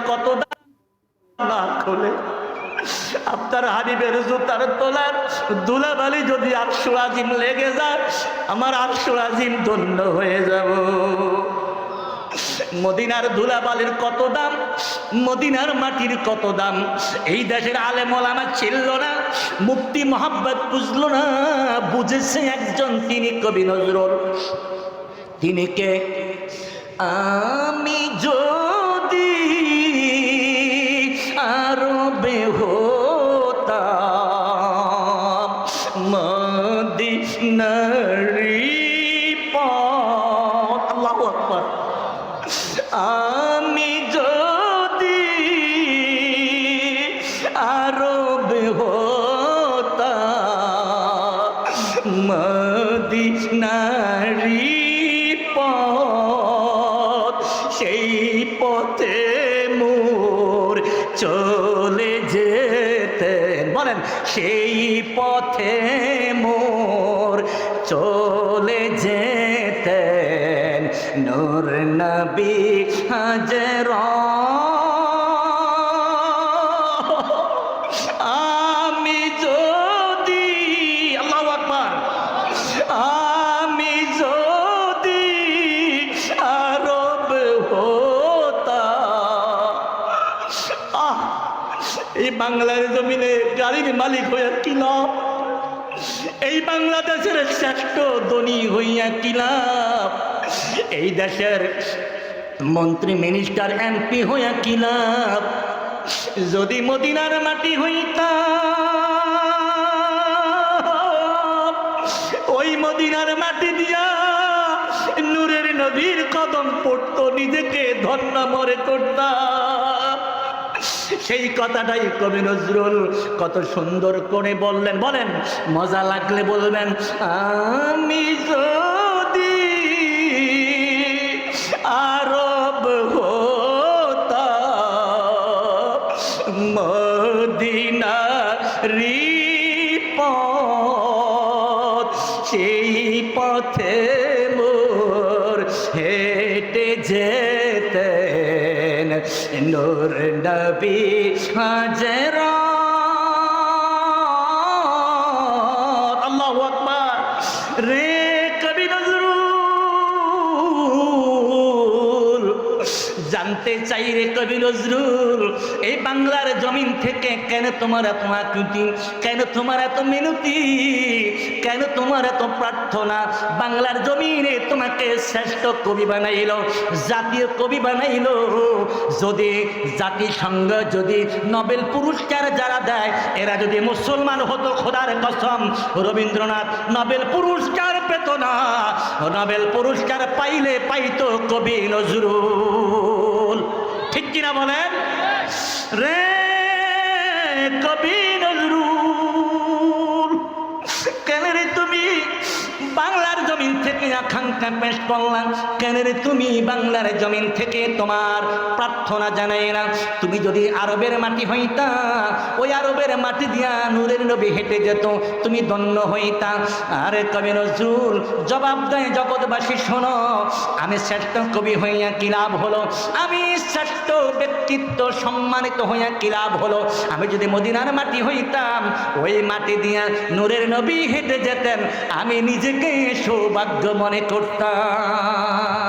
কত দাম না খোলে, আপনার হাবিবের জুতার তলার ধুলাবালি যদি আরশে আজিম লেগে যায়, আমার আরশে আজিম ধন্য হয়ে যাব। মদিনার ধুলাবালির কত দাম, মদিনার মাটির কত দাম, এই দেশের আলেম ওলামা ছিল না, মুফতি মোহাম্মদ বুঝলো না, বুঝেছে একজন, তিনি কবি নজরুল। তিনি কে? আমি যদি আরবে হতাম মদিনারি পথ, আল্লাহু আকবার। আমি যদি আরবে হতাম মদিনারি পথ, সেই পথে মোর চলে যেতেন, বলেন সেই পথে মোর চলে যেতেন নূর নবী হাজরা। আমি যদি, আল্লাহু আকবার, আমি যদি আরব হতাম, এই বাংলার জমিনে গাড়ির মালিক হইয়া কি লাভ, এই বাংলাদেশের শ্রেষ্ঠ ধনী হইয়া কি লাভ, এই দেশের মন্ত্রী মিনিস্টার এমপি হইয়া কি লাভ, যদি মদিনার মাটি হইতাম, ওই মদিনার মাটি দিয়া নূরের নবীর কদম পড়তো, নিজেকে ধন্য মনে করতাম। সেই কথাটাই কবি নজরুল কত সুন্দর করে বললেন, বলেন মজা লাগলে বলবেন, আমি যদি আরব হতাম মদিনারি পথ, সেই পথে মোর হেঁটে যেতেন নূর নবী হাজরা। আল্লাহু আকবার। রে কবি নজরুল, জানতে চাই রে কবি নজরুল, এই বাংলার জমিন থেকে কেন তোমার এত আকুতি, কেন তোমার এত মিনতি, কেন তোমার এত প্রার্থনা? বাংলার জমিনে তোমাকে শ্রেষ্ঠ কবি বানাইল, জাতীয় কবি বানাইল। যদি জাতিসংঘ যদি নোবেল পুরস্কার যারা দেয়, এরা যদি মুসলমান হতো, খোদার কসম রবীন্দ্রনাথ নোবেল পুরস্কার পেত না, নোবেল পুরস্কার পাইলে পাইতো কবি নজরুল। ঠিক কিনা বলেন রে কবি নজরুল? কেন রে তুমি বাংলার জমিন থেকে আকাঙ্ক্ষা পেশ করলাম, কেন রে তুমি বাংলার জমিন থেকে তোমার প্রার্থনা জানাই না? তুমি যদি আরবের মাটি হইতা, ওই আরবের মাটি দিয়া নূরের নবী হেঁটে যেত, তুমি ধন্য হইতা। আরে কবি নজরুল জবাব দেয়, জগৎবাসী শোনো, আমি শ্রেষ্ঠ কবি হইয়া কি লাভ হলো, আমি শ্রেষ্ঠ ব্যক্তিত্ব সম্মানিত হইয়া কি লাভ হলো? আমি যদি মদিনার মাটি হইতাম, ওই মাটি দিয়া নূরের নবী হেঁটে যেতেন, আমি নিজেকে সৌভাগ্য মনে করতাম।